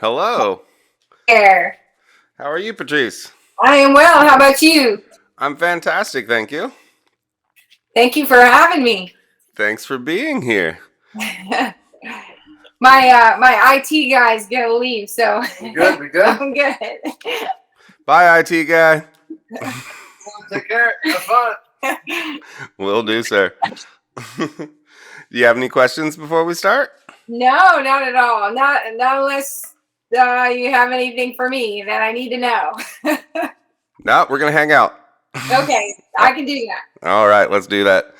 Hello. There. How are you, Patrice? I am well. How about you? I'm fantastic, thank you. Thank you for having me. Thanks for being here. My IT guy's gonna leave, so We good? We good? I'm good. Bye, IT guy. Take care. Have fun. Will do, sir. Do you have any questions before we start? No, not at all. Not unless you have anything for me that I need to know. No, we're going to hang out. Okay, I can do that. All right, let's do that.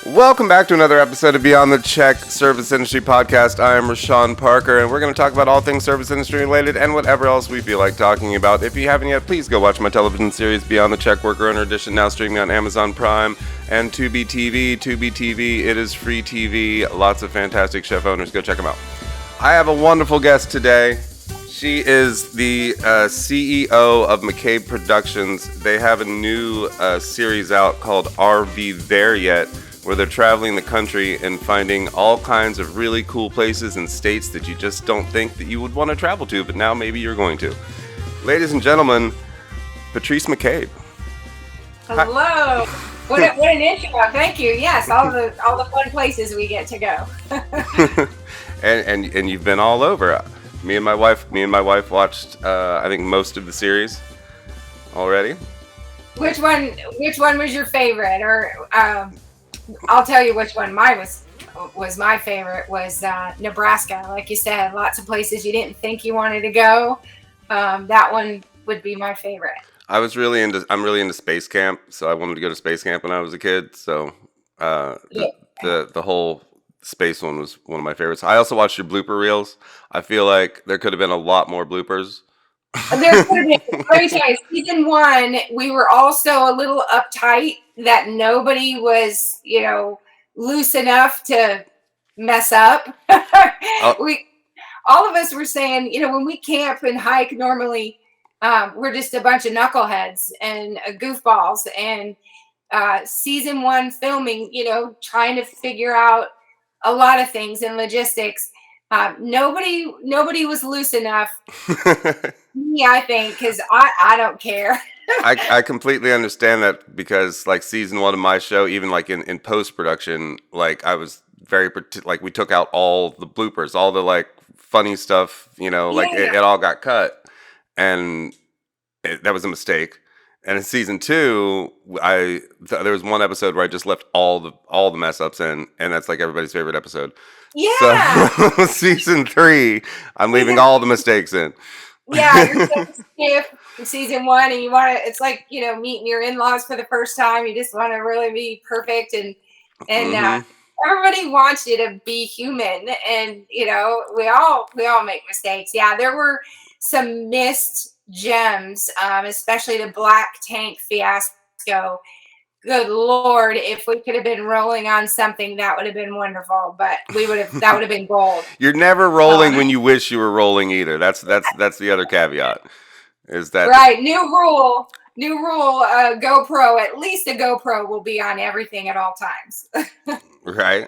Welcome back to another episode of Beyond the Check Service Industry Podcast. I am Reyshan Parker, and we're going to talk about all things service industry related and whatever else we feel like talking about. If you haven't yet, please go watch my television series Beyond the Check Worker Owner Edition, now streaming on Amazon Prime and Tubi TV. Tubi TV, it is free TV. Lots of fantastic chef owners. Go check them out. I have a wonderful guest today. She is the CEO of McCabe Productions. They have a new series out called Are We There Yet?, where they're traveling the country and finding all kinds of really cool places and states that you just don't think that you would want to travel to, but now maybe you're going to. Ladies and gentlemen, Patrice McCabe. Hello. What an intro. Thank you. Yes, all the fun places we get to go. and you've been all over. Me and my wife watched I think most of the series already. Which one was your favorite? Or I'll tell you which one mine was my favorite was Nebraska. Like you said, lots of places you didn't think you wanted to go. That one would be my favorite. I'm really into space camp, so I wanted to go to space camp when I was a kid. So the whole space one was one of my favorites. I also watched your blooper reels. I feel like there could have been a lot more bloopers. There could have been. Let me tell you, season 1, we were also a little uptight that nobody was, loose enough to mess up. All of us were saying, when we camp and hike normally, we're just a bunch of knuckleheads and goofballs. And season 1 filming, trying to figure out a lot of things in logistics. Nobody was loose enough. Yeah, I think, because I don't care. I completely understand that, because like season 1 of my show, even like in post production, like I was like we took out all the bloopers, all the like funny stuff, it all got cut, and that was a mistake. And in season 2, there was one episode where I just left all the mess ups in, and that's like everybody's favorite episode. Yeah. So season 3, I'm leaving all the mistakes in. Yeah, you're so stiff in season 1, and you want to. It's like meeting your in-laws for the first time. You just want to really be perfect, and everybody wants you to be human, and we all make mistakes. Yeah, there were some missed gems, especially the black tank fiasco. Good Lord, if we could have been rolling on something, that would have been wonderful. But that would have been gold. You're never rolling when you wish you were rolling either. That's the other caveat. Is that right? New rule. GoPro. At least a GoPro will be on everything at all times. Right.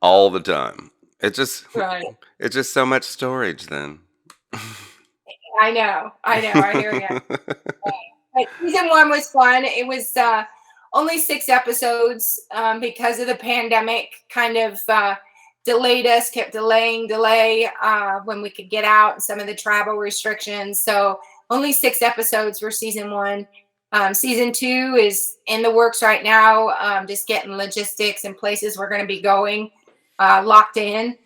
All the time. It's just so much storage then. I know. I hear you. But season 1 was fun. It was only 6 episodes because of the pandemic. Kind of delayed us, kept delay when we could get out, and some of the travel restrictions. So only 6 episodes for season 1. Season 2 is in the works right now. Just getting logistics and places we're going to be going locked in,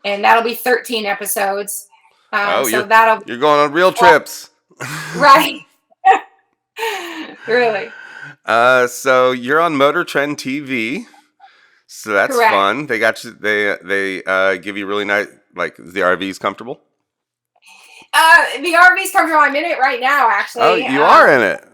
and that'll be 13 episodes. You're going on real trips, right? Really. So you're on Motor Trend TV, so that's correct. Fun. They got you. They give you really nice. Like, the RV's comfortable. The RV's comfortable. I'm in it right now, actually. Oh, you are in it.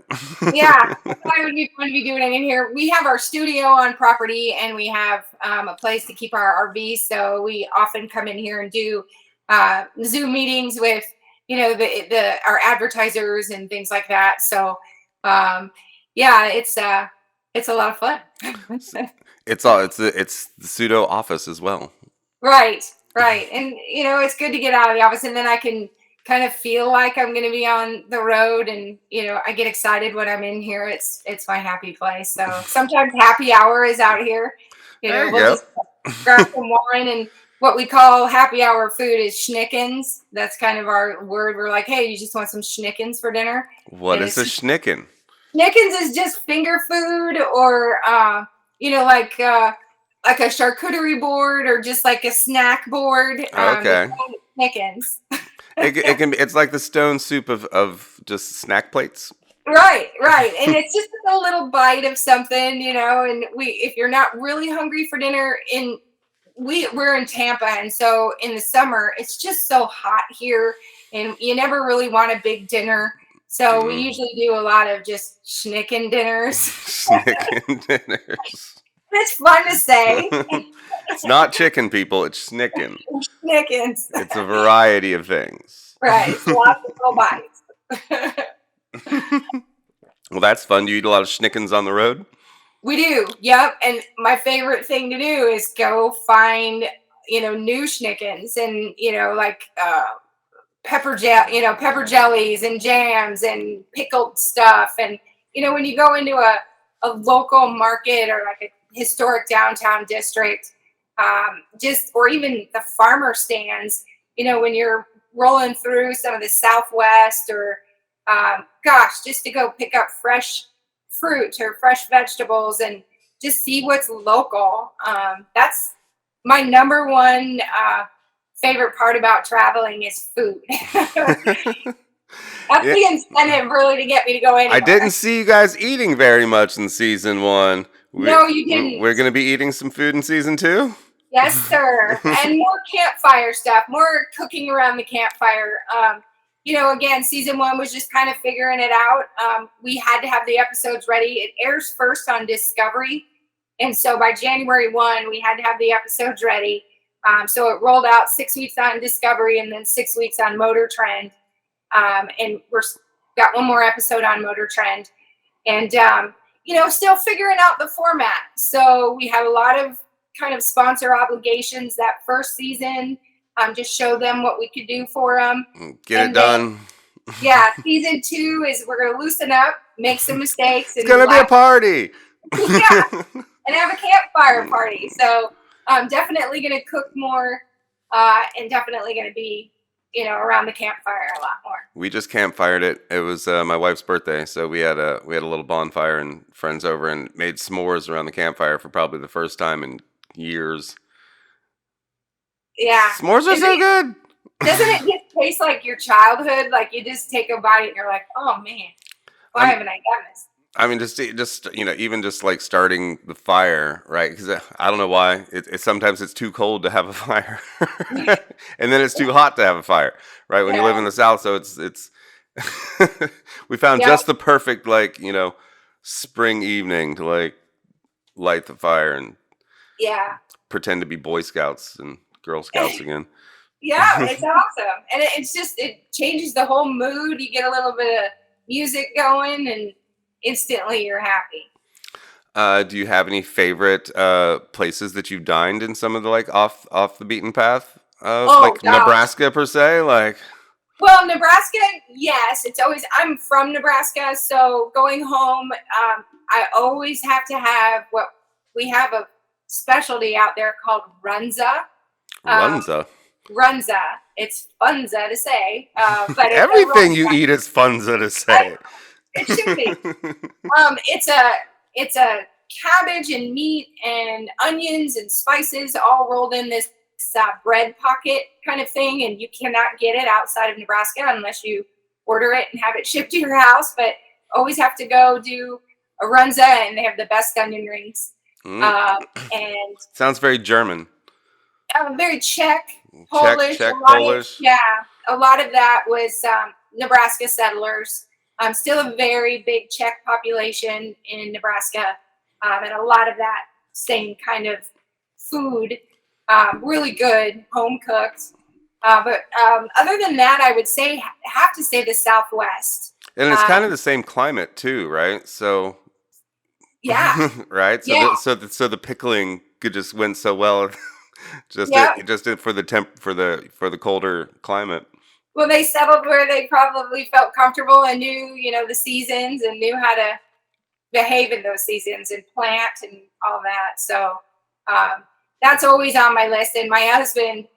Yeah, I thought it would be fun to be doing it in here. We have our studio on property, and we have a place to keep our RVs. So we often come in here and do Zoom meetings with our advertisers and things like that. So yeah, it's a lot of fun. It's the pseudo office as well. Right. Right. And, it's good to get out of the office, and then I can kind of feel like I'm going to be on the road, and, I get excited when I'm in here. It's my happy place. So sometimes happy hour is out here. There you We'll go. just grab some wine, and what we call happy hour food is schnickens. That's kind of our word. We're like, hey, you just want some schnickens for dinner? What And is a schnicken? schnickens is just finger food, or, like a charcuterie board, or just like a snack board. Okay. Schnickens. It can be. It's like the stone soup of just snack plates. Right, and it's just a little bite of something, And if you're not really hungry for dinner, we're in Tampa, and so in the summer it's just so hot here, and you never really want a big dinner. So we usually do a lot of just schnicken dinners. Schnicken dinners. It's fun to say. It's not chicken, people. It's schnicken. Schnickens. It's a variety of things. Right, it's lots of little bites. Well, that's fun. Do you eat a lot of schnickens on the road? We do, yep. And my favorite thing to do is go find, new schnickens, and, pepper jellies and jams and pickled stuff. And, when you go into a local market, or like a historic downtown district, or even the farmer stands, when you're rolling through some of the Southwest, or, just to go pick up fresh fruit or fresh vegetables and just see what's local. That's my number one favorite part about traveling is food. That's the incentive really to get me to go anywhere. I didn't see you guys eating very much in season 1. No, you didn't. We're going to be eating some food in season 2? Yes, sir. And more campfire stuff, more cooking around the campfire. Again, season 1 was just kind of figuring it out. We had to have the episodes ready. It airs first on Discovery. And so by January 1, we had to have the episodes ready. So it rolled out 6 weeks on Discovery, and then 6 weeks on Motor Trend. And we're got one more episode on Motor Trend. And, still figuring out the format. So we had a lot of kind of sponsor obligations that first season. Just show them what we could do for them. Get it done. Yeah, season 2 is we're going to loosen up, make some mistakes. It's going to be a party. Yeah, and have a campfire party. So I'm definitely going to cook more, and definitely going to be, around the campfire a lot more. We just campfired it. It was my wife's birthday, so we had a little bonfire and friends over and made s'mores around the campfire for probably the first time in years. Yeah. S'mores are so good. Doesn't it just taste like your childhood? Like you just take a bite and you're like, oh man, why haven't I done this? I mean, just even just like starting the fire, right? Because I don't know why. Sometimes it's too cold to have a fire, and then it's too hot to have a fire, right? When you live in the South, so it's we found just the perfect spring evening to light the fire and pretend to be Boy Scouts and Girl Scouts again. Yeah, it's awesome, and it changes the whole mood. You get a little bit of music going, and instantly you're happy. Do you have any favorite places that you've dined in some of the off the beaten path of Nebraska per se? Well, Nebraska, yes. It's always I'm from Nebraska, so going home, I always have to have what we have a specialty out there called runza. Runza. It's funza to say, but everything you eat is funza to say. It should be. It's a cabbage and meat and onions and spices all rolled in this bread pocket kind of thing, and you cannot get it outside of Nebraska unless you order it and have it shipped to your house. But always have to go do a runza, and they have the best onion rings. And sounds very German. Very Czech, Polish. Czech, Polish. A lot of that was Nebraska settlers. Still a very big Czech population in Nebraska, and a lot of that same kind of food, really good, home cooked. But other than that, I would have to say the Southwest. And it's kind of the same climate too, right? So yeah, right. So yeah. So the pickling could just went so well. just for the colder climate. Well, they settled where they probably felt comfortable and knew, the seasons and knew how to behave in those seasons and plant and all that. So that's always on my list. And my husband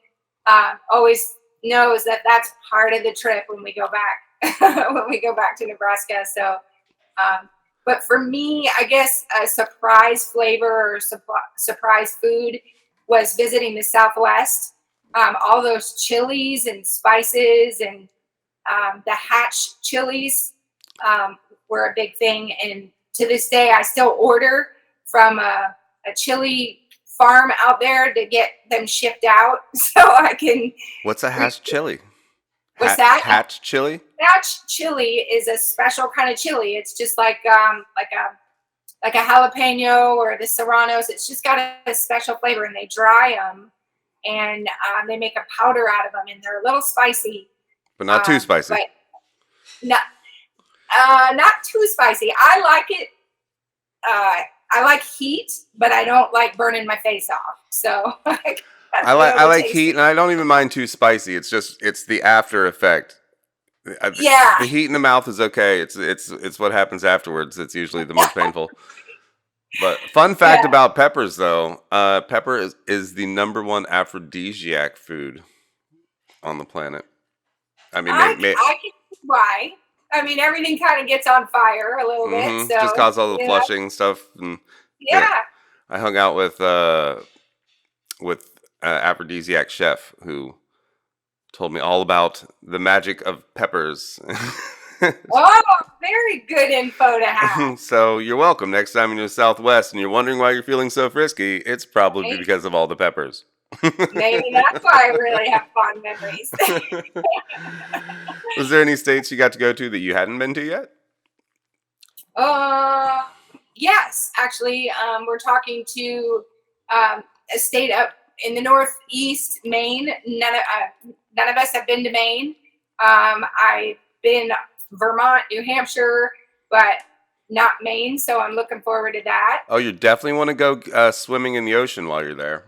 always knows that that's part of the trip when we go back, to Nebraska. So, but for me, I guess a surprise flavor or surprise food was visiting the Southwest. All those chilies and spices and the hatch chilies were a big thing. And to this day, I still order from a chili farm out there to get them shipped out so I can. What's a hatch chili? What's that? Hatch chili? Hatch chili is a special kind of chili. It's just like a jalapeno or the serranos. It's just got a special flavor, and they dry them and they make a powder out of them, and they're a little spicy, but not too spicy. But not too spicy. I like it. I like heat, but I don't like burning my face off. So I like heat, and I don't even mind too spicy. It's the after effect. Yeah. The heat in the mouth is okay. It's what happens afterwards that's usually the most painful. But fun fact about peppers, though, pepper is the number one aphrodisiac food on the planet. I mean, I can see why. I mean, everything kind of gets on fire a little bit. So just cause all the flushing stuff. And, I hung out with aphrodisiac chef who told me all about the magic of peppers. Oh, very good info to have. So you're welcome. Next time you're in the Southwest and you're wondering why you're feeling so frisky, it's probably because of all the peppers. Maybe that's why I really have fond memories. Was there any states you got to go to that you hadn't been to yet? Yes, actually, we're talking to a state up in the Northeast, Maine. None of us have been to Maine. I've been Vermont, New Hampshire, but not Maine. So I'm looking forward to that. Oh, you definitely want to go swimming in the ocean while you're there.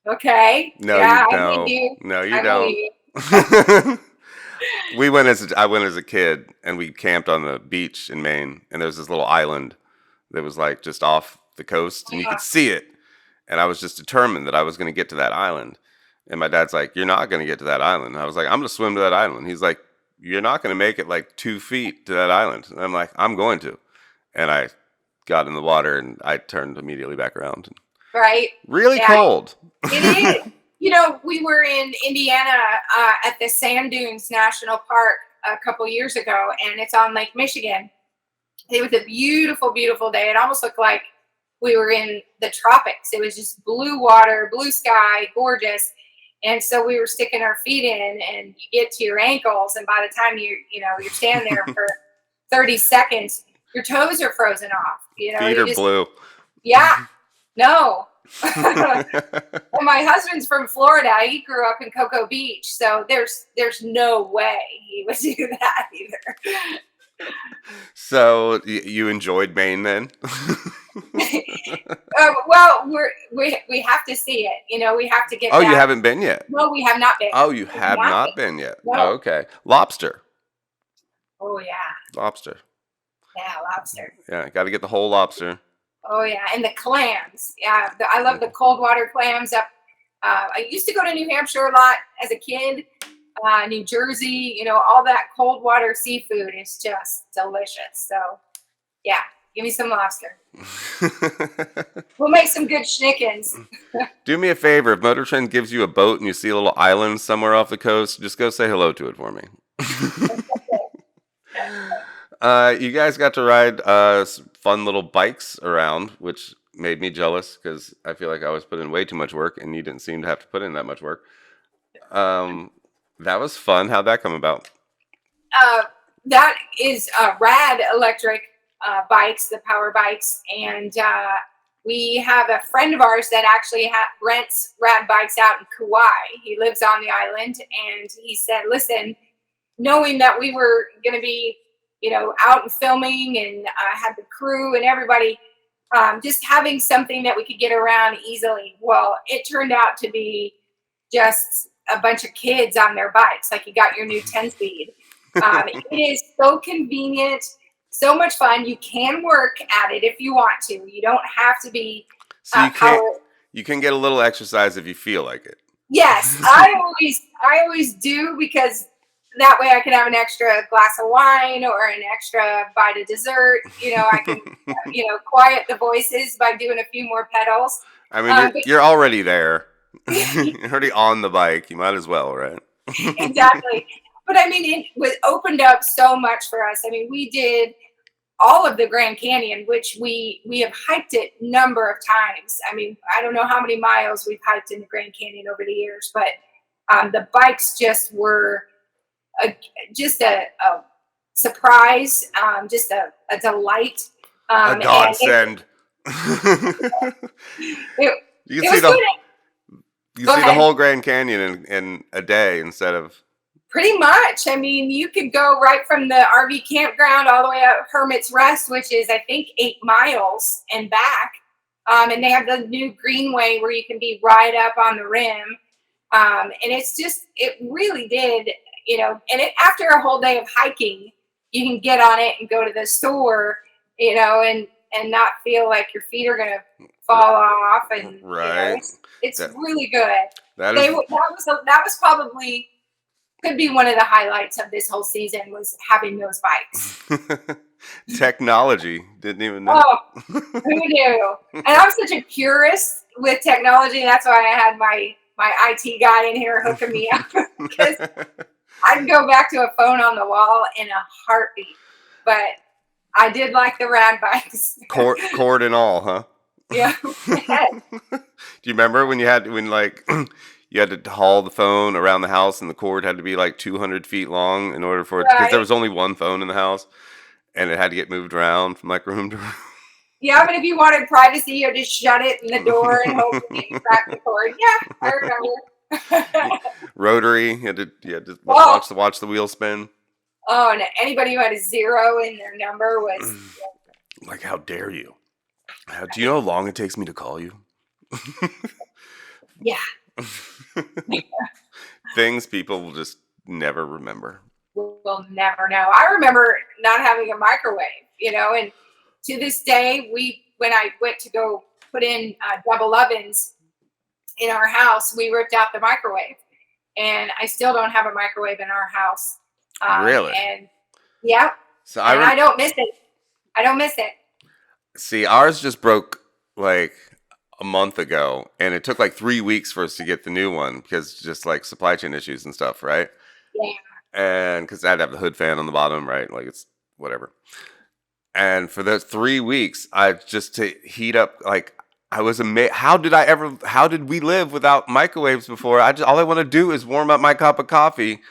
Okay. No, yeah, you don't. No, you don't. I went as a kid, and we camped on the beach in Maine, and there's this little island that was like just off the coast, and you could see it. And I was just determined that I was going to get to that island. And my dad's like, "You're not going to get to that island." And I was like, "I'm going to swim to that island." He's like, "You're not going to make it like 2 feet to that island." And I'm like, "I'm going to." And I got in the water, and I turned immediately back around. Right. Really cold. It is. We were in Indiana at the Sand Dunes National Park a couple years ago, and it's on Lake Michigan. It was a beautiful, beautiful day. It almost looked like we were in the tropics. It was just blue water, blue sky, gorgeous. And so we were sticking our feet in, and you get to your ankles, and by the time you're standing there for 30 seconds, your toes are frozen off. Feet are blue. Yeah. No. And my husband's from Florida. He grew up in Cocoa Beach, so there's no way he would do that either. So you enjoyed Maine then? Well, we have to see it. We have to get. Oh, you haven't been yet? No, we have not been. Oh, you have not been yet. No. Oh, okay. Lobster. Oh yeah. Lobster. Yeah, lobster. Yeah, got to get the whole lobster. Oh yeah, and the clams. Yeah, I love the cold water clams up. I used to go to New Hampshire a lot as a kid. New Jersey, all that cold water seafood is just delicious. So, yeah, give me some lobster. We'll make some good schnickens. Do me a favor. If Motor Trend gives you a boat and you see a little island somewhere off the coast, just go say hello to it for me. You guys got to ride fun little bikes around, which made me jealous because I feel like I was putting in way too much work and you didn't seem to have to put in that much work. That was fun. How'd that come about? That is Rad electric bikes, the power bikes. And we have a friend of ours that actually rents Rad bikes out in Kauai. He lives on the island. And he said, listen, knowing that we were going to be, out and filming and had the crew and everybody, just having something that we could get around easily. Well, it turned out to be just a bunch of kids on their bikes. Like you got your new 10-speed. It is so convenient, so much fun. You can work at it if you want to. You don't have to be. So you can get a little exercise if you feel like it. Yes, I always do, because that way I can have an extra glass of wine or an extra bite of dessert. I can, quiet the voices by doing a few more pedals. I mean, you're already there. You're already on the bike. You might as well, right? Exactly. But I mean, it was opened up so much for us. I mean, we did all of the Grand Canyon, which we have hiked it a number of times. I mean, I don't know how many miles we've hiked in the Grand Canyon over the years, but the bikes just were just a surprise, just a delight. A godsend. You can see the whole Grand Canyon in a day instead of. Pretty much. I mean, you could go right from the RV campground all the way up Hermit's Rest, which is, I think, 8 miles and back. And they have the new greenway where you can be right up on the rim. And it really did, and after a whole day of hiking, you can get on it and go to the store, and not feel like your feet are going to fall off. And right. It's really good. That was probably could be one of the highlights of this whole season, was having those bikes. Technology. Didn't even know. Oh, who knew? And I'm such a purist with technology. That's why I had my IT guy in here hooking me up, because I can go back to a phone on the wall in a heartbeat. But I did like the rad bikes. Cord and all, huh? Yeah. Do you remember when you had to haul the phone around the house, and the cord had to be like 200 feet long in order for it, because there was only one phone in the house, and it had to get moved around from like room to room. Yeah, but if you wanted privacy, you had to shut it in the door and hope you didn't crack the cord. Yeah, I remember. Rotary, you had to watch the wheel spin. Oh, and anybody who had a 0 in their number was like, how dare you? Do you know how long it takes me to call you? Yeah. Things people will just never remember. We'll never know. I remember not having a microwave, and to this day, when I went to go put in double ovens in our house, we ripped out the microwave, and I still don't have a microwave in our house. Really? And yeah. So I don't miss it. I don't miss it. See, ours just broke like a month ago, and it took like 3 weeks for us to get the new one, because just like supply chain issues and stuff, right? Yeah. And because I had to have the hood fan on the bottom, right? Like, it's whatever. And for those 3 weeks, to heat up, like, I was amazed. How did we live without microwaves before? All I want to do is warm up my cup of coffee,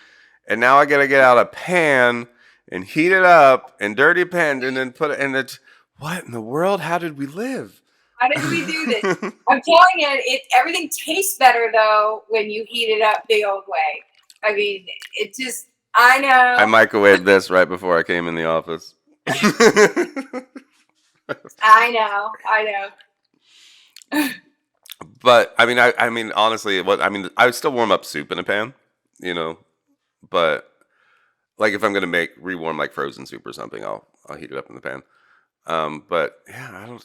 and now I got to get out a pan and heat it up and dirty pan and then put it in it. What in the world? How did we live? How did we do this? I'm telling you, everything tastes better though when you heat it up the old way. I mean, I know. I microwaved this right before I came in the office. I know. But I mean, honestly, I would still warm up soup in a pan, but like if I'm gonna rewarm like frozen soup or something, I'll heat it up in the pan. But yeah,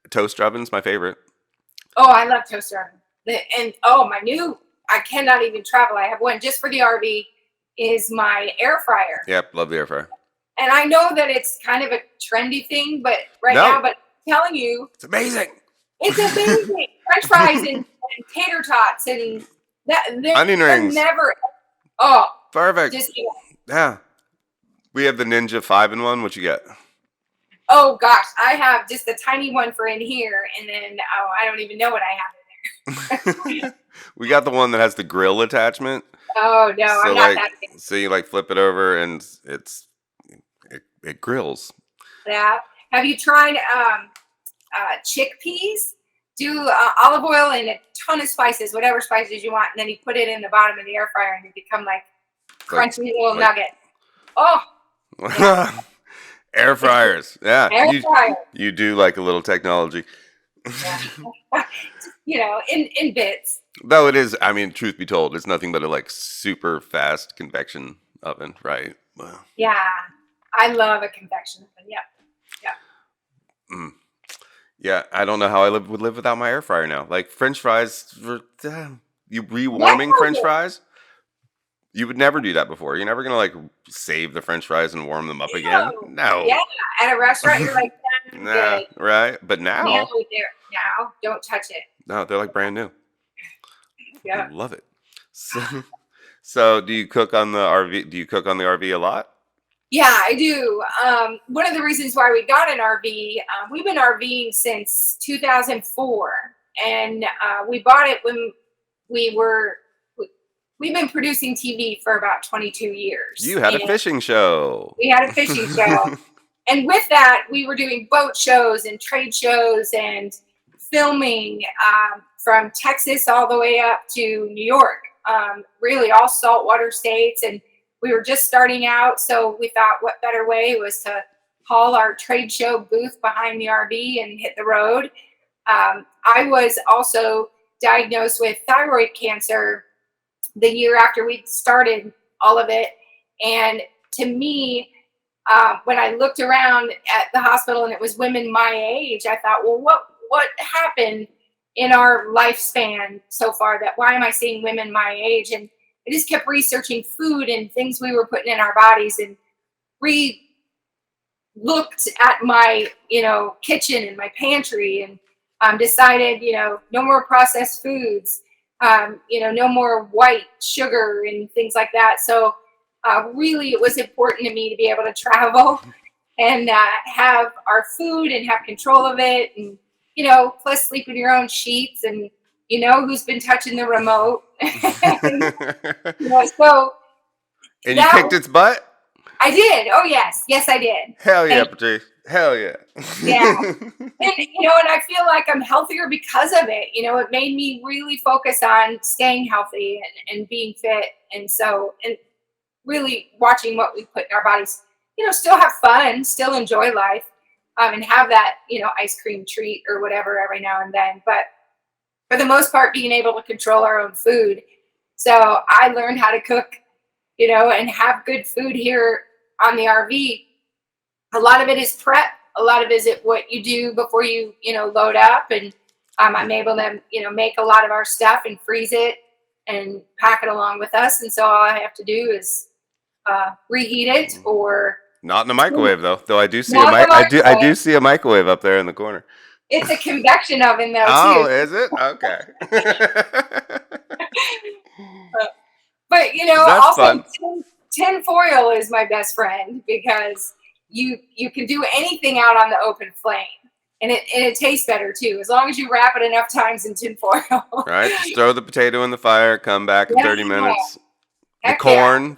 toaster oven's my favorite. Oh, I love toaster oven. And I cannot even travel. I have one just for the RV, is my air fryer. Yep, love the air fryer. And I know that it's kind of a trendy thing, but now, but I'm telling you, it's amazing. It's amazing. French fries and tater tots and onion rings. Never. Perfect. Just yeah. We have the Ninja 5-in-1. What you get? Oh gosh, I have just a tiny one for in here, and then I don't even know what I have in there. We got the one that has the grill attachment. Oh no, I'm not that big. So you flip it over and it grills. Yeah. Have you tried chickpeas? Do olive oil and a ton of spices, whatever spices you want, and then you put it in the bottom of the air fryer, and they become like crunchy little nugget. Oh. Yeah. Air fryers. Yeah. Air fryer. You do like a little technology. Yeah. In bits. Though it is, I mean, truth be told, it's nothing but a like super fast convection oven, right? Well, Yeah. I love a convection oven. Yep. Yep. mm. Yeah, I don't know how I would live without my air fryer now. Like French fries, you rewarming French fries? You would never do that before. You're never gonna like save the French fries and warm them up again. No. Yeah. At a restaurant, you're like, Nah, good. right? But now, Now, don't touch it. no, they're like brand new. Yeah. Love it. So do you cook on the RV? Do you cook on the RV a lot? Yeah, I do. One of the reasons why we got an RV, we've been RVing since 2004, and we bought it when we've been producing TV for about 22 years. You had a fishing show. We had a fishing show. And with that, we were doing boat shows and trade shows and filming from Texas all the way up to New York, really all saltwater states. And we were just starting out, so we thought what better way was to haul our trade show booth behind the RV and hit the road. I was also diagnosed with thyroid cancer the year after we started all of it. And to me, when I looked around at the hospital and it was women my age, I thought, well, what happened in our lifespan so far that why am I seeing women my age? And I just kept researching food and things we were putting in our bodies and looked at my, kitchen and my pantry and decided, no more processed foods, no more white sugar and things like that. So really, it was important to me to be able to travel and have our food and have control of it. And, plus sleep in your own sheets and, who's been touching the remote. So. And you kicked its butt? I did. Oh, yes. Yes, I did. Hell yeah, Patrice. Hell yeah. Yeah. And I feel like I'm healthier because of it. It made me really focus on staying healthy and being fit. And really watching what we put in our bodies, still have fun, still enjoy life, and have that, ice cream treat or whatever every now and then. But for the most part, being able to control our own food. So I learned how to cook, and have good food here on the RV. A lot of it is prep. A lot of it is what you do before you, load up. And I'm able to, make a lot of our stuff and freeze it and pack it along with us. And so all I have to do is reheat it or not in the microwave though I do see I do see a microwave up there in the corner. It's a convection oven though too. Is it? Okay. But that's also fun. tin foil is my best friend because you can do anything out on the open flame. And it tastes better too, as long as you wrap it enough times in tin foil. Right, just throw the potato in the fire, come back in 30 minutes. The corn,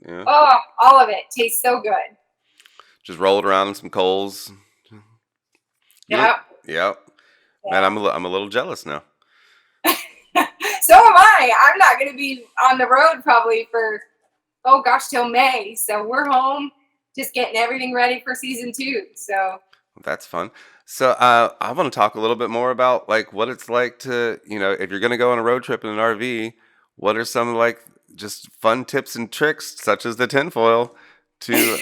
yeah. Oh, all of it tastes so good. Just roll it around in some coals. Yep. Man, I'm a little jealous now. So am I. I'm not going to be on the road probably for, till May. So we're home just getting everything ready for season 2. So that's fun. So I want to talk a little bit more about like what it's like to, if you're going to go on a road trip in an RV, what are some like just fun tips and tricks such as the tinfoil to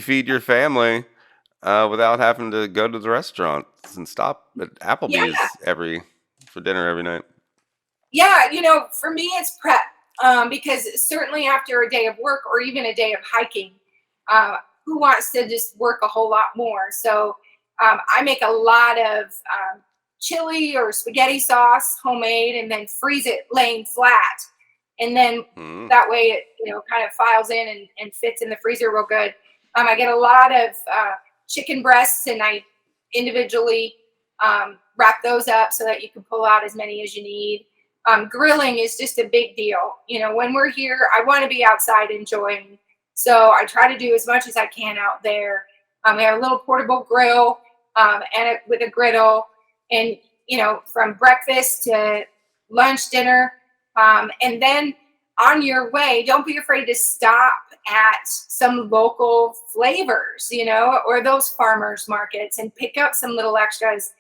feed your family without having to go to the restaurants and stop at Applebee's for dinner every night? Yeah, for me it's prep because certainly after a day of work or even a day of hiking, who wants to just work a whole lot more? So I make a lot of chili or spaghetti sauce, homemade, and then freeze it laying flat. And then that way it, kind of files in and fits in the freezer real good. I get a lot of chicken breasts and I individually wrap those up so that you can pull out as many as you need. Grilling is just a big deal. When we're here, I want to be outside enjoying. So I try to do as much as I can out there. We have a little portable grill with a griddle and, from breakfast to lunch, dinner. And then on your way, don't be afraid to stop at some local flavors, or those farmers markets and pick up some little extras.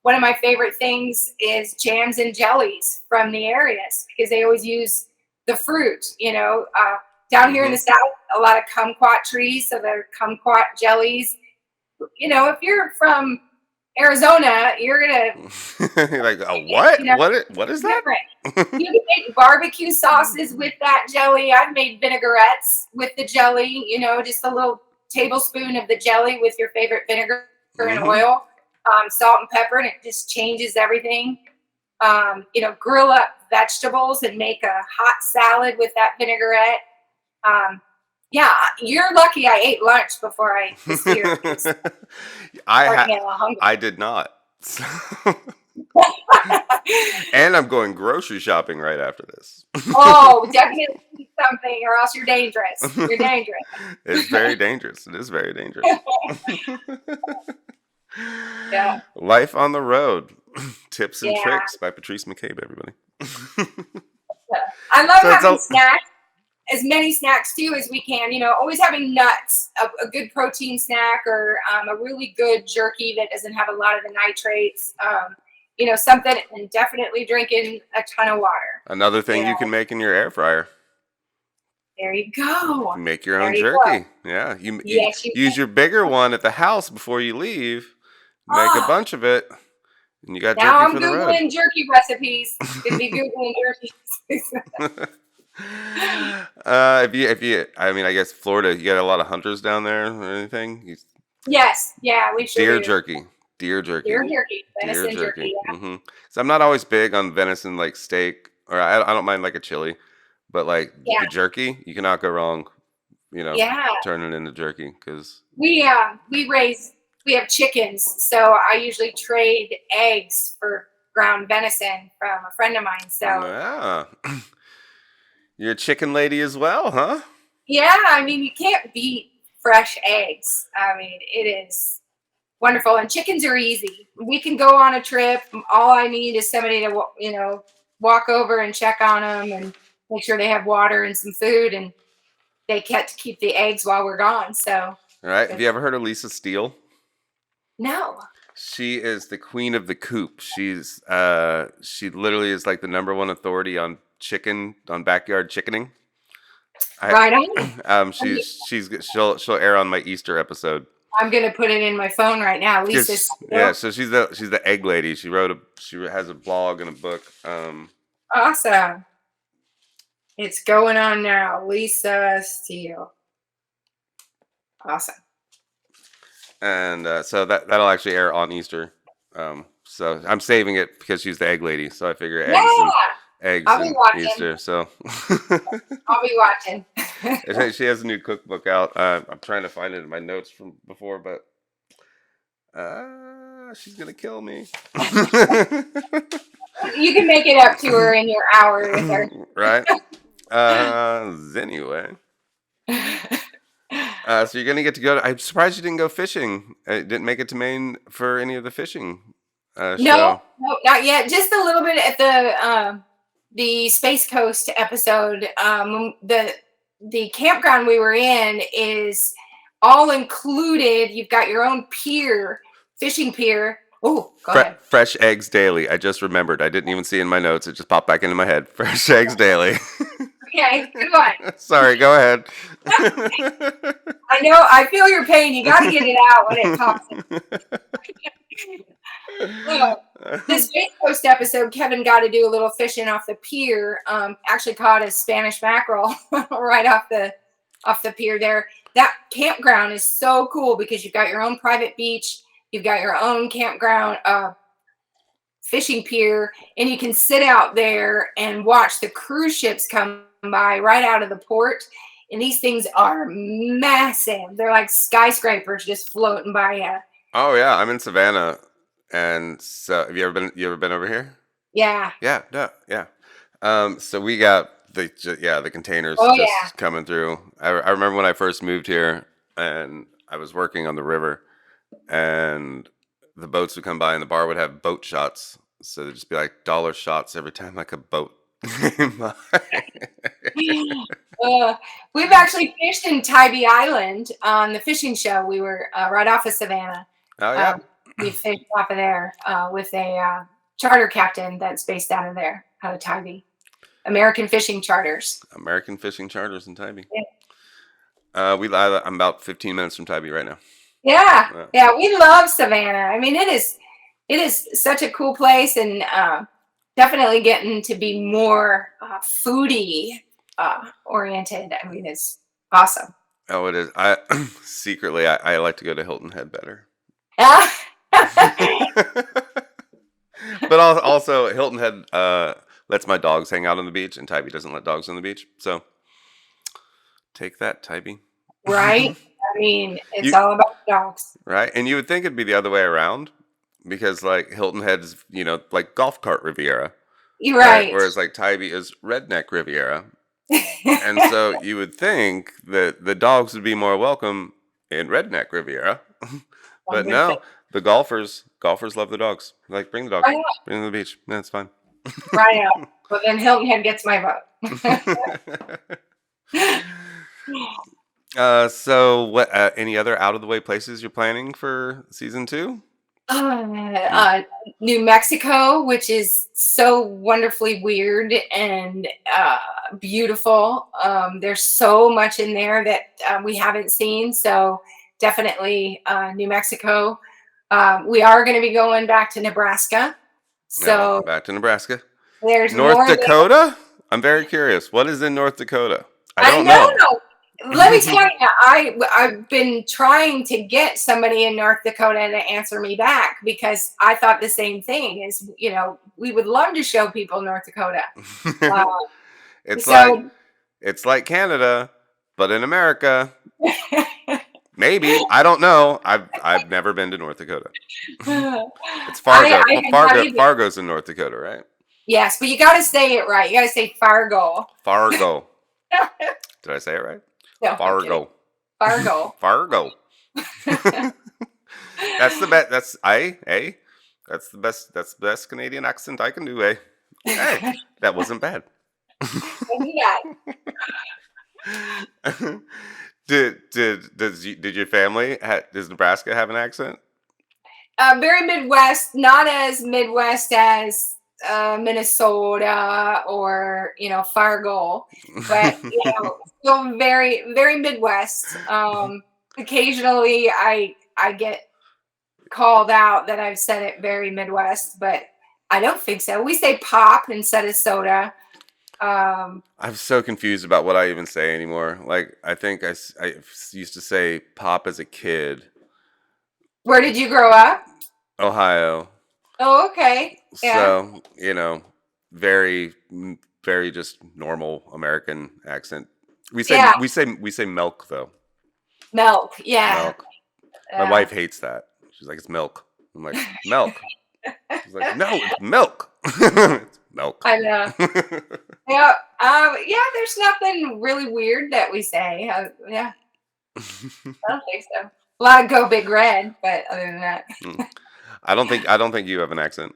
One of my favorite things is jams and jellies from the areas because they always use the fruit, down here in the South, a lot of kumquat trees. So they're kumquat jellies. If you're from Arizona, you're going to. You're like, what? What is that? You can make barbecue sauces with that jelly. I've made vinaigrettes with the jelly, just a little tablespoon of the jelly with your favorite vinegar and oil, salt and pepper, and it just changes everything. Grill up vegetables and make a hot salad with that vinaigrette. Yeah, you're lucky I ate lunch before I was here. I did not. And I'm going grocery shopping right after this. Oh, definitely eat something or else you're dangerous. You're dangerous. It's very dangerous. It is very dangerous. Yeah. Life on the Road. Tips and Tricks by Patrice McCabe, everybody. I love having snacks. As many snacks too as we can, always having nuts, a good protein snack, or a really good jerky that doesn't have a lot of the nitrates, something, and definitely drinking a ton of water. Another thing you can make in your air fryer. There you go. You make your own jerky. Yeah. You use your bigger one at the house before you leave. Make a bunch of it. And you got now jerky for the road. Now I'm Googling jerky recipes. Could be Googling jerky. If you, I guess Florida, you got a lot of hunters down there or anything? Yes, yeah, we sure Deer do. jerky. Venison jerky. Yeah. So I'm not always big on venison, like steak, or I don't mind like a chili, but like the jerky, you cannot go wrong. Turning it into jerky because we have chickens, so I usually trade eggs for ground venison from a friend of mine. So yeah. You're a chicken lady as well, huh? Yeah, you can't beat fresh eggs. It is wonderful, and chickens are easy. We can go on a trip. All I need is somebody to, walk over and check on them and make sure they have water and some food, and they get to keep the eggs while we're gone. So, all right. Have you ever heard of Lisa Steele? No. She is the queen of the coop. She literally is like the number one authority on backyard chickening. Right on. She'll air on my Easter episode. I'm gonna put it in my phone right now. Lisa. Yeah, so she's the egg lady. She has a blog and a book. Awesome. It's going on now. Lisa Steele. Awesome. And so that'll actually air on Easter. So I'm saving it because she's the egg lady. So I figure eggs and Easter. So I'll be watching. She has a new cookbook out. I'm trying to find it in my notes from before, but she's gonna kill me. You can make it up to her in your hour with her. Right. Anyway. So you're gonna get to go. I'm surprised you didn't go fishing. Didn't make it to Maine for any of the fishing. No, not yet. Just a little bit at the Space Coast episode. The campground we were in is all included. You've got your own pier, fishing pier. Oh, go ahead. Fresh eggs daily. I just remembered. I didn't even see in my notes. It just popped back into my head. Fresh eggs daily. Okay, go on. Sorry, go ahead. I know. I feel your pain. You got to get it out when it pops. This Space Coast episode, Kevin got to do a little fishing off the pier. Actually caught a Spanish mackerel right off the pier there. That campground is so cool because you've got your own private beach, you've got your own campground, fishing pier, and you can sit out there and watch the cruise ships come by right out of the port. And these things are massive. They're like skyscrapers just floating by you. Oh yeah, I'm in Savannah. And so, have you ever been over here? Yeah. Yeah. No. Yeah. So we got the containers coming through. I remember when I first moved here, and I was working on the river, and the boats would come by, and the bar would have boat shots. So there'd just be like dollar shots every time like a boat We've actually fished in Tybee Island on the fishing show. We were right off of Savannah. Oh yeah. We fished off of there with a charter captain that's based out of Tybee. American Fishing Charters. American Fishing Charters in Tybee. Yeah. I'm about 15 minutes from Tybee right now. Yeah, we love Savannah. I mean, it is such a cool place, and definitely getting to be more foodie oriented. I mean, it's awesome. Oh, it is. I secretly I like to go to Hilton Head better. But also Hilton Head lets my dogs hang out on the beach, and Tybee doesn't let dogs on the beach. So take that, Tybee. Right? I mean, it's all about dogs. Right? And you would think it'd be the other way around, because like Hilton Head is, like golf cart Riviera. You're right. Whereas like Tybee is redneck Riviera. And so you would think that the dogs would be more welcome in redneck Riviera. But no, the golfers love the dogs. Like, bring the dogs. Bring them to the beach. Yeah, it's fine. Right on. Well, then Hilton Head gets my vote. So what? Any other out of the way places you're planning for season 2? New Mexico, which is so wonderfully weird and beautiful. There's so much in there that we haven't seen. So definitely New Mexico. We are going to be going back to Nebraska. So back to Nebraska. There's North Dakota. I'm very curious. What is in North Dakota? I don't know. Let me tell you, I've been trying to get somebody in North Dakota to answer me back, because I thought the same thing. Is we would love to show people North Dakota. It's like Canada, but in America. Maybe, I don't know. I've never been to North Dakota. It's Fargo. Fargo's in North Dakota, right? Yes, but you got to say it right. You got to say Fargo. Fargo. Did I say it right? No, Fargo. Fargo. Fargo. That's the best. That's That's the best. That's the best Canadian accent I can do. Hey, that wasn't bad. Did your family does Nebraska have an accent? Very Midwest, not as Midwest as Minnesota or Fargo, but still very very Midwest. Occasionally, I get called out that I've said it very Midwest, but I don't think so. We say pop instead of soda. I'm so confused about what I even say anymore. Like, I think I used to say pop as a kid. Where did you grow up? Ohio. Oh, okay. Yeah. So, very, very just normal American accent. We say milk though. Milk, yeah. Milk. My wife hates that. She's like, it's milk. I'm like, milk. She's like, no, it's milk. It's milk. I know. Yeah. There's nothing really weird that we say. Yeah. I don't think so. A lot of go big red, but other than that. I don't think you have an accent.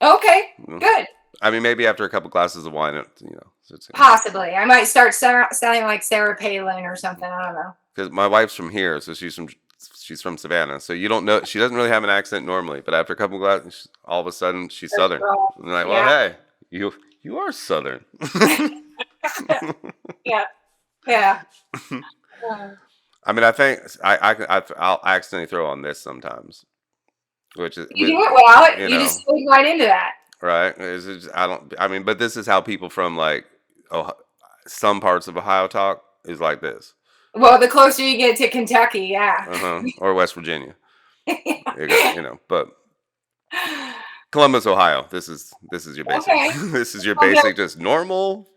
Okay, good. I mean, maybe after a couple glasses of wine, possibly. I might start sounding like Sarah Palin or something. I don't know. Because my wife's from here, so she's from Savannah. So you don't know, she doesn't really have an accent normally, but after a couple glasses, all of a sudden she's Southern. And I'm like, well, hey, you are Southern. Yeah. I mean, I think I'll accidentally throw on this sometimes, which is you do it well. You just slid right into that, right? But this is how people from like some parts of Ohio talk is like this. Well, the closer you get to Kentucky, yeah, or West Virginia, but Columbus, Ohio. This is your basic. Okay. This is your basic, just normal.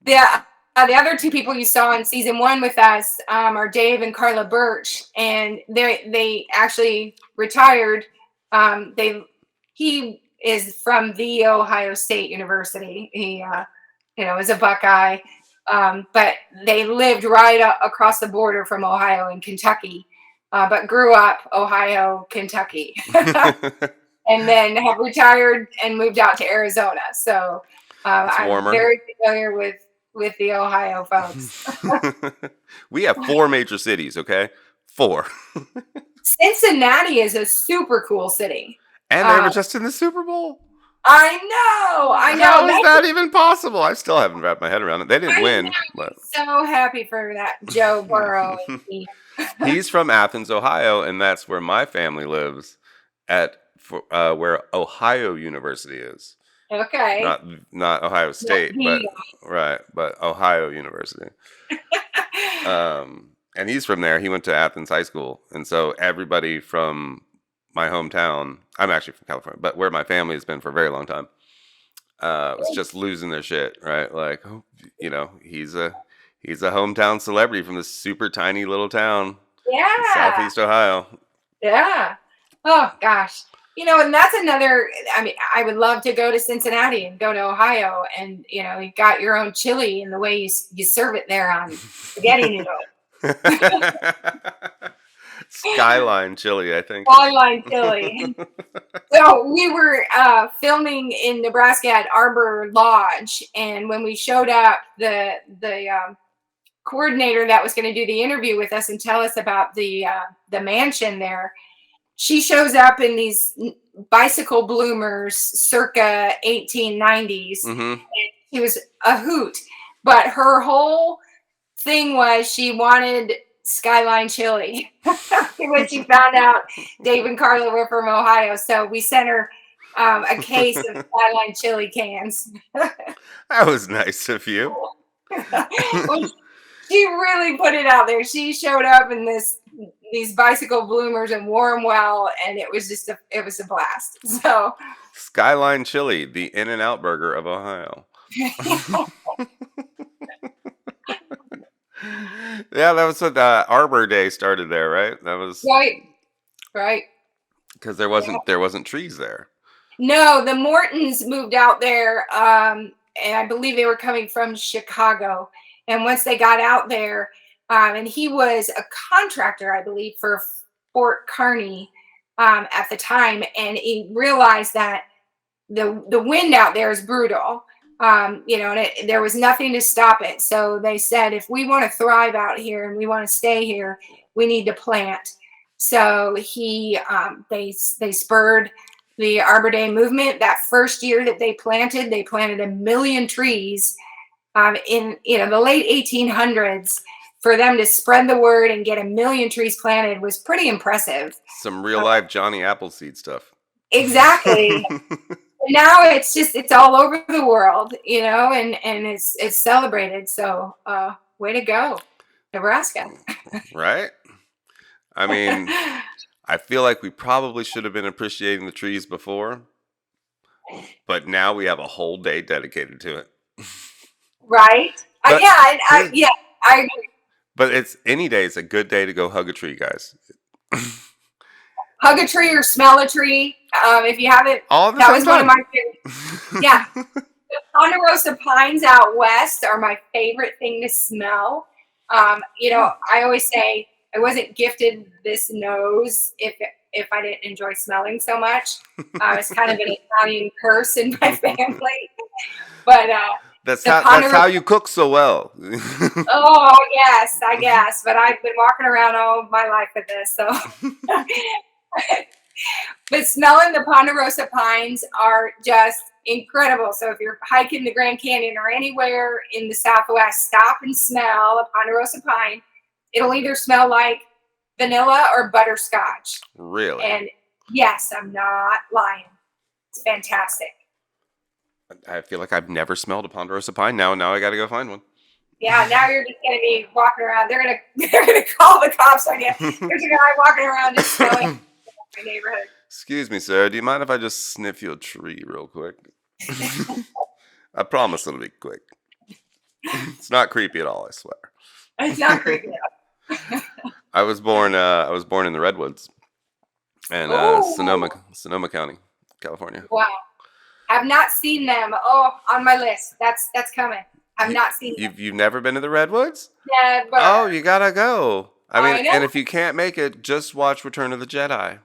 Yeah. The other two people you saw in season 1 with us are Dave and Carla Birch, and they actually retired. He is from the Ohio State University. He is a Buckeye, but they lived right across the border from Ohio and Kentucky, but grew up Ohio, Kentucky, and then have retired and moved out to Arizona. So It's I'm warmer. very familiar with the Ohio folks. We have 4 major cities, okay? 4. Cincinnati is a super cool city. And they were just in the Super Bowl. I know. How is that even possible? I still haven't wrapped my head around it. They didn't win. But So happy for that Joe Burrow. he's from Athens, Ohio, and that's where my family lives where Ohio University is. Okay. Not Ohio State, but Ohio University. And he's from there. He went to Athens High School, and so everybody from my hometown, I'm actually from California, but where my family has been for a very long time, was just losing their shit, right? Like, he's a hometown celebrity from this super tiny little town in Southeast Ohio. Yeah. Oh gosh. And that's another. I mean, I would love to go to Cincinnati and go to Ohio, and you got your own chili and the way you serve it there on spaghetti noodles. Skyline chili, I think. Skyline chili. So we were filming in Nebraska at Arbor Lodge, and when we showed up, the coordinator that was going to do the interview with us and tell us about the mansion there, she shows up in these bicycle bloomers circa 1890s. Mm-hmm. And she was a hoot, but her whole thing was she wanted Skyline chili when she found out Dave and Carla were from Ohio. So we sent her a case of Skyline chili cans. That was nice of you. She really put it out there. She showed up in these bicycle bloomers and wore them well, and it was just it was a blast. So Skyline chili, the In-N-Out burger of Ohio. Yeah, that was what Arbor Day started there, right? That was right. Because there wasn't trees there. No, the Mortons moved out there, and I believe they were coming from Chicago. And once they got out there, and he was a contractor, I believe, for Fort Kearny at the time, and he realized that the wind out there is brutal. And there was nothing to stop it. So they said, if we want to thrive out here and we want to stay here, we need to plant. So they spurred the Arbor Day movement. That first year that they planted 1 million trees in the late 1800s. For them to spread the word and get 1 million trees planted was pretty impressive. Some real life Johnny Appleseed stuff. Exactly. Now it's all over the world, and it's celebrated. So way to go, Nebraska. Right? I mean, I feel like we probably should have been appreciating the trees before, but now we have a whole day dedicated to it. Right? I agree. But it's any day is a good day to go hug a tree, guys. Hug a tree or smell a tree. If you haven't, that was one of my favorites. Yeah. The Ponderosa pines out west are my favorite thing to smell. I always say I wasn't gifted this nose if I didn't enjoy smelling so much. It's kind of an Italian curse in my family. But that's how you cook so well. Oh yes, I guess. But I've been walking around all my life with this, so. But smelling the Ponderosa pines are just incredible. So if you're hiking the Grand Canyon or anywhere in the Southwest, stop and smell a Ponderosa pine. It'll either smell like vanilla or butterscotch. Really? And yes, I'm not lying. It's fantastic. I feel like I've never smelled a Ponderosa pine. Now I got to go find one. Yeah, now you're just gonna be walking around. They're gonna call the cops on you. There's a guy walking around just smelling in my neighborhood. Excuse me, sir. Do you mind if I just sniff your tree real quick? I promise it'll be quick. It's not creepy at all, I swear. It's not creepy at all. I was born in the Redwoods, and Sonoma County, California. Wow, have not seen them. Oh, on my list. That's coming. Have not seen them. You've never been to the Redwoods? Never. Oh, you gotta go. I mean, know. and if you can't make it, just watch Return of the Jedi.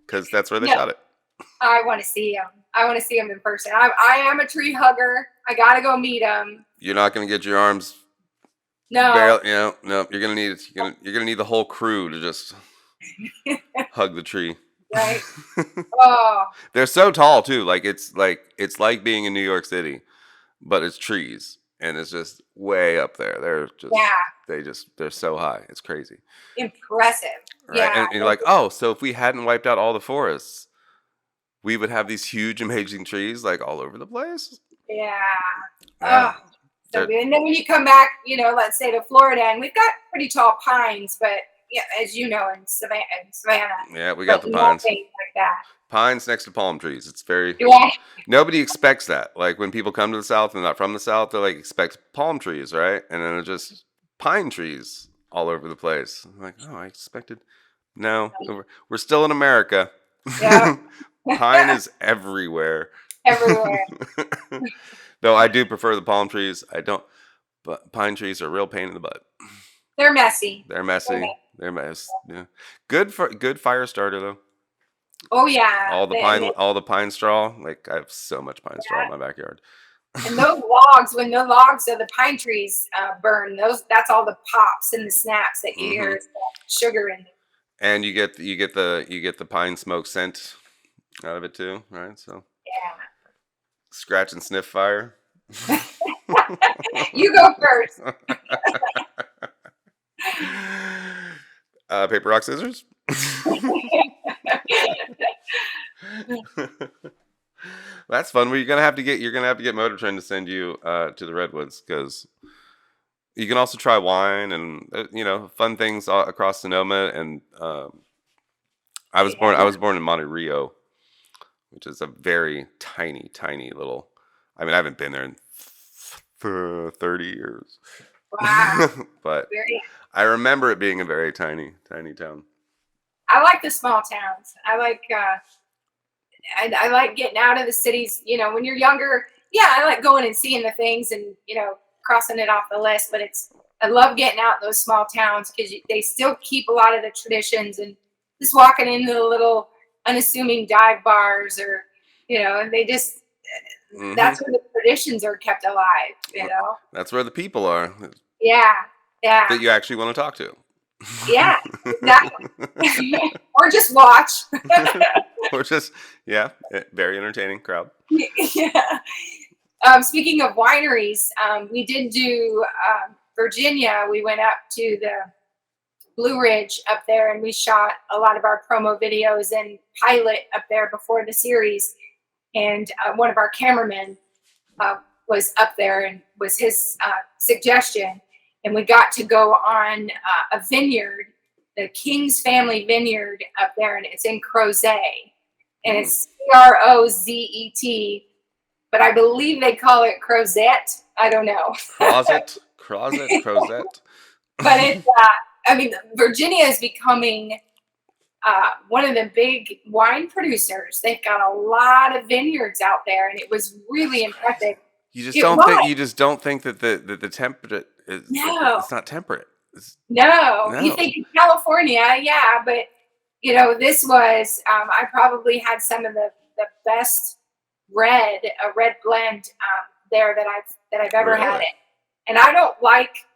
Because that's where they shot it. I want to see them. I want to see them in person. I am a tree hugger. I gotta go meet them. You're not gonna get your arms. No. No. You're gonna need it. You're gonna need the whole crew to just hug the tree. Right. Oh. They're so tall too. Like it's like being in New York City, but it's trees and it's just way up there. They're so high. It's crazy. Impressive. Right? Yeah. And you're like, oh, so if we hadn't wiped out all the forests, we would have these huge, amazing trees like all over the place. Yeah. Yeah. Oh, so good. And then when you come back, let's say to Florida, and we've got pretty tall pines, but yeah, as you know, in Savannah. Yeah, we got the pines. Like that. Pines next to palm trees. It's very. Yeah. Nobody expects that. Like when people come to the South and not from the South, they like expect palm trees, right? And then it's just pine trees all over the place. I'm like, oh, I expected. No, we're still in America. Yeah. Pine is everywhere. Everywhere. Though I do prefer the palm trees. I don't. But pine trees are a real pain in the butt. They're messy. They're messy. They're mess. Yeah. Good fire starter though. Oh yeah. All the pine straw. Like I have so much pine straw in my backyard. And those logs, when the logs of the pine trees burn, that's all the pops and the snaps that you hear is the sugar in them. And you get the pine smoke scent out of it too, right? So yeah. Scratch and sniff fire. You go first. Paper, rock, scissors. That's fun. Well, you're gonna have to get Motor Trend to send you to the Redwoods because you can also try wine and fun things across Sonoma. And I was born in Monte Rio, which is a very tiny little. I mean, I haven't been there in 30 years. Wow. But I remember it being a very tiny town. I like the small towns. I like I like getting out of the cities. When you're younger, I like going and seeing the things and crossing it off the list. But I love getting out in those small towns because they still keep a lot of the traditions and just walking into the little unassuming dive bars or and they just that's where the traditions are kept alive. That's where the people are. Yeah. That you actually want to talk to. Yeah, exactly. Or just watch. Or just, very entertaining crowd. Yeah. Speaking of wineries, we did do Virginia. We went up to the Blue Ridge up there and we shot a lot of our promo videos and pilot up there before the series. And one of our cameramen was up there and was his suggestion. And we got to go on a vineyard, the King's Family Vineyard up there, and it's in Crozet. And it's Crozet, but I believe they call it Crozet. I don't know. Crozet. But it's, Virginia is becoming one of the big wine producers. They've got a lot of vineyards out there, and it was really impressive. You just don't think that the temperature is. No. It's not temperate. No. No. You think in California, but this was I probably had some of the best red blend there that I've ever had it. And I don't like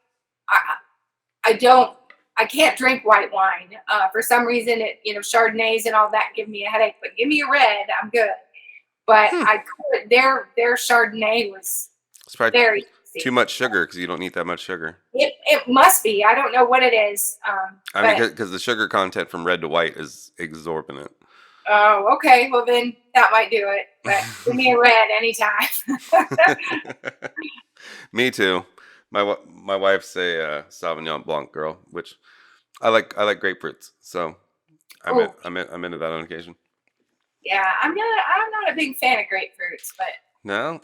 I can't drink white wine. For some reason Chardonnays and all that give me a headache, but give me a red, I'm good. But I could. Their Chardonnay was very too much sugar because you don't need that much sugar. It must be. I don't know what it is. Because the sugar content from red to white is exorbitant. Oh, okay. Well, then that might do it. But give me a red anytime. Me too. My wife's a Sauvignon Blanc girl, which I like grapefruits. So I'm into that on occasion. Yeah, I'm not a big fan of grapefruits, but no,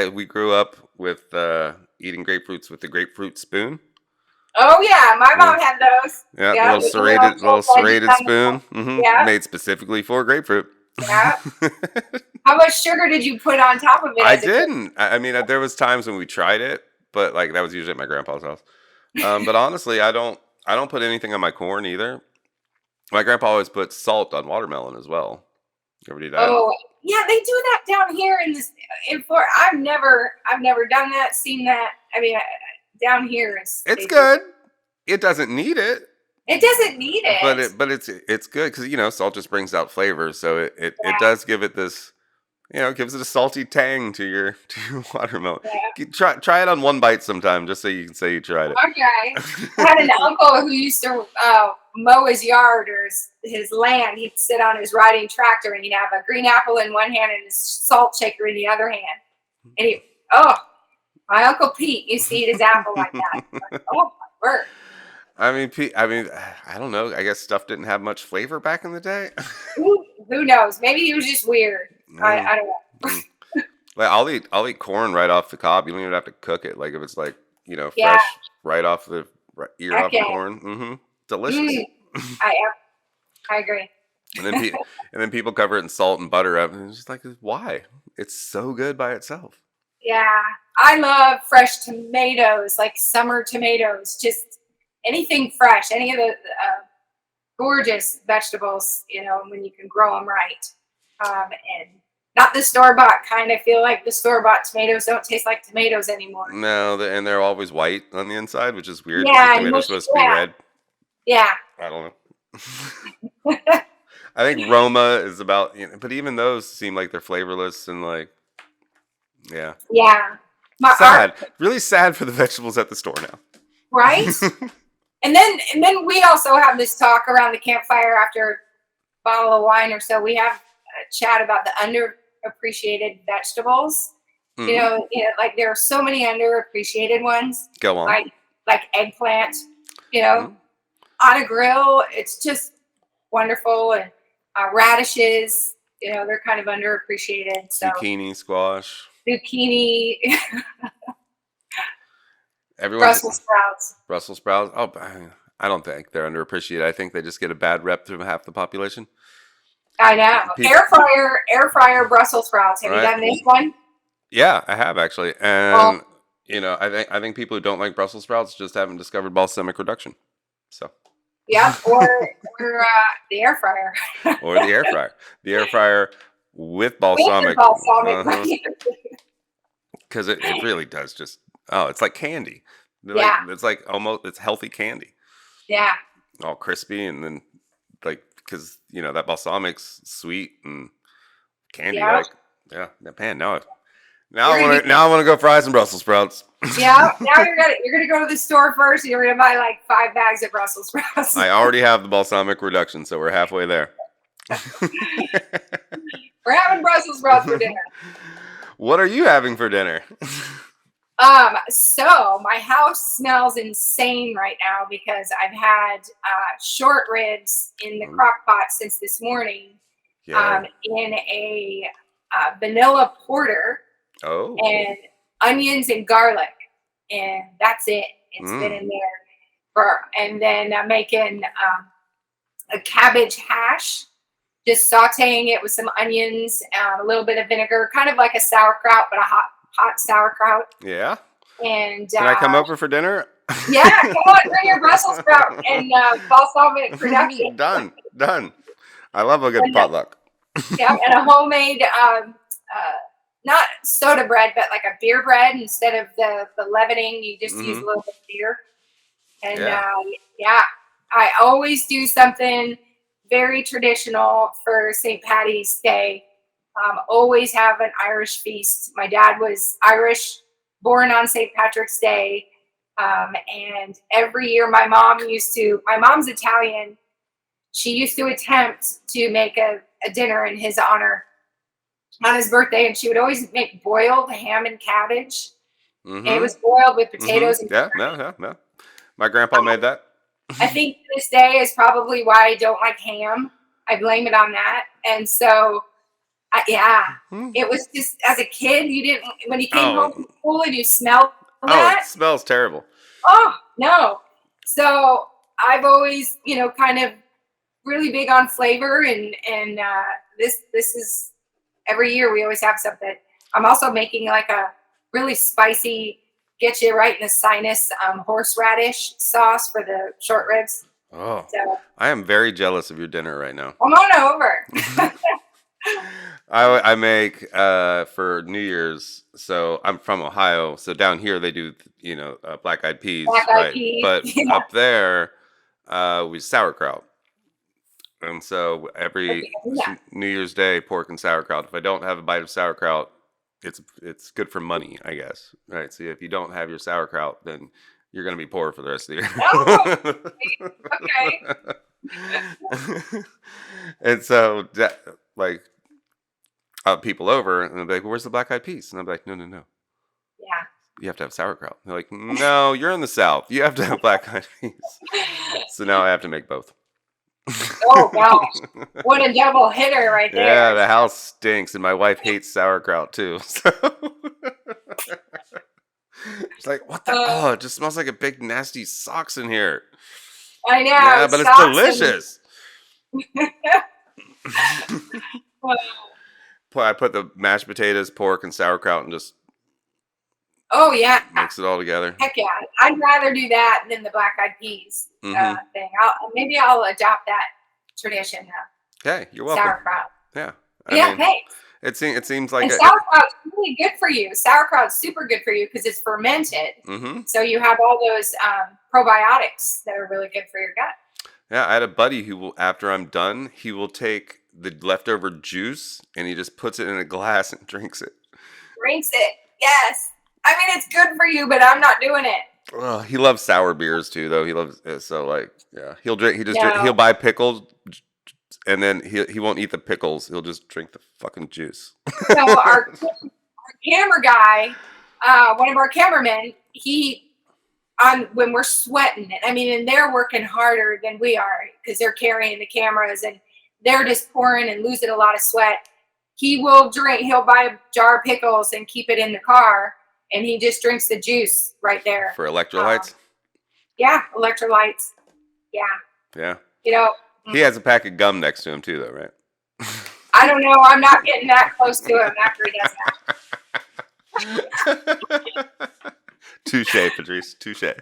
we grew up with eating grapefruits with the grapefruit spoon. Oh yeah, my mom had those. Yeah, little serrated spoon, made specifically for grapefruit. Yeah. How much sugar did you put on top of it? I didn't. I mean, there was times when we tried it, but like that was usually at my grandpa's house. But honestly, I don't put anything on my corn either. My grandpa always put salt on watermelon as well. You ever do that? Oh, Yeah, they do that down here in Florida. I've never done that, seen that. I mean, down here It's good. It doesn't need it. It doesn't need it. But it's good because salt just brings out flavor, so it Yeah. does give it this, it gives it a salty tang to your watermelon. Yeah. Try it on one bite sometime, just so you can say you tried it. Okay. I had an uncle who used to mow his yard or his land. He'd sit on his riding tractor and he'd have a green apple in one hand and his salt shaker in the other hand. And my Uncle Pete used to eat his apple like that. Like, oh my word. I mean, I don't know. I guess stuff didn't have much flavor back in the day. Who knows? Maybe he was just weird. I don't know. Like I'll eat corn right off the cob. You don't even have to cook it. Like if it's like fresh right off the ear off the corn. Mm-hmm. Delicious. I agree. And then people cover it in salt and butter up, and it's just like, why? It's so good by itself. Yeah, I love fresh tomatoes, like summer tomatoes. Just anything fresh, any of the gorgeous vegetables, when you can grow them right. And not the store-bought kind. I feel like the store-bought tomatoes don't taste like tomatoes anymore. No, and they're always white on the inside, which is weird. Yeah, Tomatoes supposed to be red. Yeah. I don't know. I think Roma is about, but even those seem like they're flavorless and like, yeah. Yeah. Really sad for the vegetables at the store now. Right? And then we also have this talk around the campfire after a bottle of wine or so. We have a chat about the underappreciated vegetables. Mm. Like there are so many underappreciated ones. Go on. Like eggplant, on a grill. It's just wonderful. And radishes, they're kind of underappreciated. So zucchini, squash. Zucchini. Brussels sprouts. Oh, I don't think they're underappreciated. I think they just get a bad rep through half the population. I know. Air fryer Brussels sprouts. Have you done this one? Yeah, I have actually. And I think people who don't like Brussels sprouts just haven't discovered balsamic reduction. So. Yeah, or the air fryer. Or the air fryer. The air fryer with balsamic. Because it really does just. Oh, it's like candy. It's like almost, it's healthy candy. Yeah. All crispy and then because that balsamic's sweet and candy like. Yeah, man. Now I want to go fry some Brussels sprouts. Yeah. Now you're gonna go to the store first and you're gonna buy like 5 bags of Brussels sprouts. I already have the balsamic reduction, so we're halfway there. We're having Brussels sprouts for dinner. What are you having for dinner? So my house smells insane right now because I've had short ribs in the crock pot since this morning. Yeah. In a vanilla porter. Oh. And onions and garlic, and that's it. It's been in there and then I'm making a cabbage hash, just sauteing it with some onions, a little bit of vinegar, kind of like a sauerkraut, but a hot sauerkraut. Yeah. And can I come over for dinner? Yeah, come on, bring your Brussels sprout and balsamic reduction. Done. I love a good potluck. Yeah, and a homemade not soda bread, but like a beer bread instead of the leavening. You just use a little bit of beer. And I always do something very traditional for St. Patty's Day. Always have an Irish feast. My dad was Irish, born on St. Patrick's Day. And every year my mom's Italian. She used to attempt to make a dinner in his honor on his birthday, and she would always make boiled ham and cabbage. And it was boiled with potatoes. And no. My grandpa made that. I think this day is probably why I don't like ham. I blame it on that. And so, it was just, as a kid, you didn't, when you came home from school and you smelled that. Oh, it smells terrible. Oh, no. So I've always, kind of really big on flavor, and this is, every year we always have something. I'm also making like a really spicy, get you right in the sinus, horseradish sauce for the short ribs. Oh, so, I am very jealous of your dinner right now. Come on over. I make for New Year's. So I'm from Ohio. So down here they do black eyed peas, Black eyed right? peas. But Yeah. up there we sauerkraut. And so every Yeah. New Year's Day, pork and sauerkraut. If I don't have a bite of sauerkraut, it's good for money, I guess. Right. So if you don't have your sauerkraut, then you're gonna be poor for the rest of the year. Okay. And so like people over and they'll be like, "Where's the black eyed peas?" And I'm like, "No, no, no. Yeah. You have to have sauerkraut." They're like, "No, you're in the South. You have to have black eyed peas." So now I have to make both. Oh gosh, what a double hitter right there. Yeah, the house stinks, and my wife hates sauerkraut too. So it's like, what the? Oh, it just smells like a big nasty socks in here. I know. Yeah, but it's delicious. I put the mashed potatoes, pork, and sauerkraut, and just mix it all together. Heck yeah, I'd rather do that than the black eyed peas thing. Maybe I'll adopt that tradition. Hey, you're welcome. Sauerkraut. Yeah. I mean, hey. It seems like sauerkraut's really good for you. Sauerkraut's super good for you because it's fermented. Mm-hmm. So you have all those probiotics that are really good for your gut. Yeah, I had a buddy who will, after I'm done, he will take the leftover juice and he just puts it in a glass and drinks it. Drinks it, yes. I mean, it's good for you, but I'm not doing it. He loves sour beers too, though. He loves he'll drink. He'll buy pickles, and then he won't eat the pickles. He'll just drink the fucking juice. So our camera guy, one of our cameramen, when we're sweating, and they're working harder than we are because they're carrying the cameras and they're just pouring and losing a lot of sweat. He'll buy a jar of pickles and keep it in the car. And he just drinks the juice right there. For electrolytes? Yeah, electrolytes. Yeah. Yeah. He has a pack of gum next to him too, though, right? I don't know. I'm not getting that close to him after he does that. Touche, Patrice. Touche.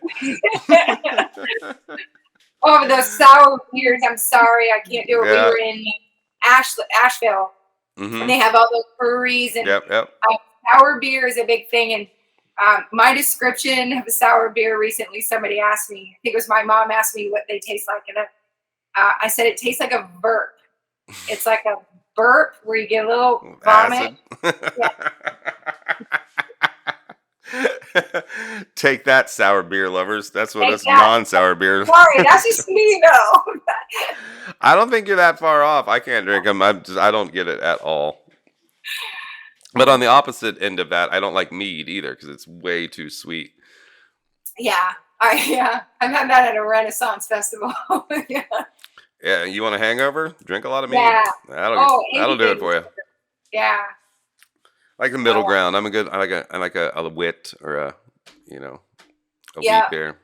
Oh, those sour beers. I'm sorry. I can't do it. Yeah. We were in Asheville. Mm-hmm. And they have all those breweries. And yep. Sour beer is a big thing. And my description of a sour beer recently, somebody asked me, I think it was my mom asked me what they taste like. And I said, it tastes like a burp. It's like a burp where you get a little vomit. Take that, sour beer lovers. That's what us non-sour beer. Sorry, that's just me though. I don't think you're that far off. I can't drink them. I don't get it at all. But on the opposite end of that, I don't like mead either because it's way too sweet. Yeah, I've had that at a Renaissance festival. Yeah, you want a hangover? Drink a lot of mead. Yeah. That'll do it for you. Yeah. Like the middle ground. I like a wit or a wheat beer.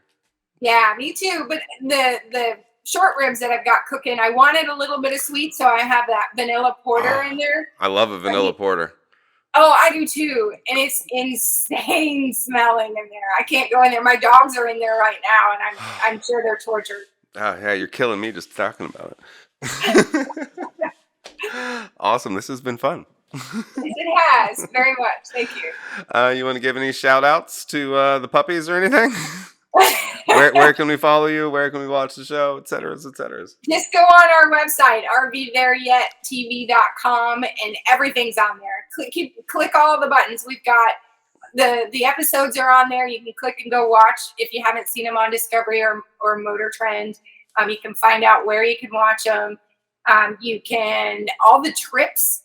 Yeah, me too. But the short ribs that I've got cooking, I wanted a little bit of sweet, so I have that vanilla porter in there. I love a vanilla porter. Oh, I do too. And it's insane smelling in there. I can't go in there. My dogs are in there right now, and I'm sure they're tortured. Oh, yeah, you're killing me just talking about it. Awesome. This has been fun. It has. Very much. Thank you. You want to give any shout outs to the puppies or anything? Where can we follow you? Where can we watch the show, et cetera, et cetera? Just go on our website, rvthereyet.tv.com, and everything's on there. Click all the buttons. We've got the episodes are on there. You can click and go watch if you haven't seen them on Discovery or Motor Trend. You can find out where you can watch them. You can all the trips.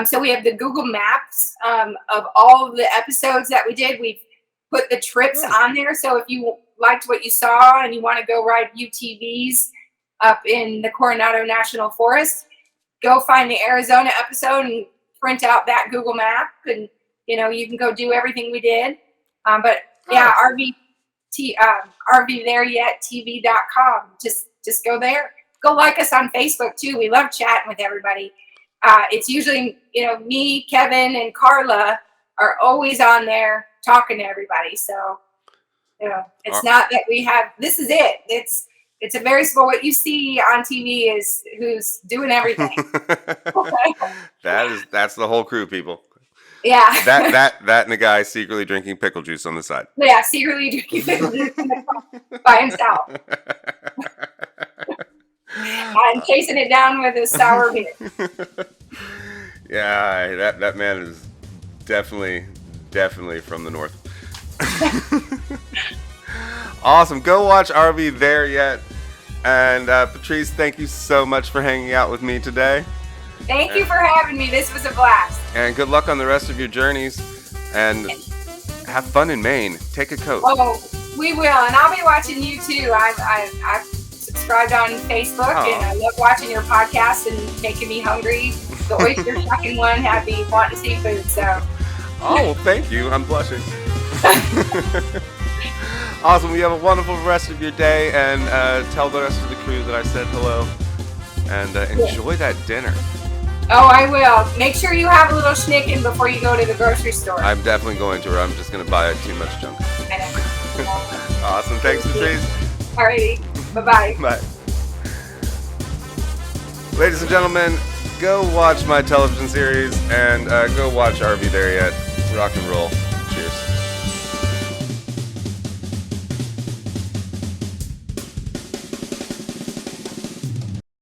So we have the Google Maps of all of the episodes that we did. We've put the trips on there. So if you liked what you saw and you want to go ride UTVs up in the Coronado National Forest, go find the Arizona episode and print out that Google map, and you can go do everything we did. But yeah, rvthereyet.tv.com. Just go there. Go like us on Facebook too. We love chatting with everybody. It's usually me, Kevin, and Carla are always on there talking to everybody. So it's not that we have. This is it. It's It's a very small. What you see on TV is who's doing everything. That's the whole crew, people. Yeah. That and a guy secretly drinking pickle juice on the side. Yeah, secretly drinking pickle juice by himself. And chasing it down with his sour beer. Yeah, that man is definitely from the north. Awesome. Go watch Are We There Yet? And Patrice, thank you so much for hanging out with me today. Thank you for having me. This was a blast. And good luck on the rest of your journeys. And have fun in Maine. Take a coat. Oh, we will. And I'll be watching you too. I've subscribed on Facebook, and I love watching your podcast and making me hungry. The oyster shucking one had me wanting seafood. So. Oh, well, thank you. I'm blushing. Awesome. You have a wonderful rest of your day, and tell the rest of the crew that I said hello. And enjoy that dinner. Oh, I will. Make sure you have a little schnicken before you go to the grocery store. I'm definitely going to, or I'm just going to buy too much junk. I know. Awesome. Thanks, Patrice. Alrighty. Bye-bye. Bye. Ladies and gentlemen, go watch my television series and go watch Are We There Yet? Rock and roll.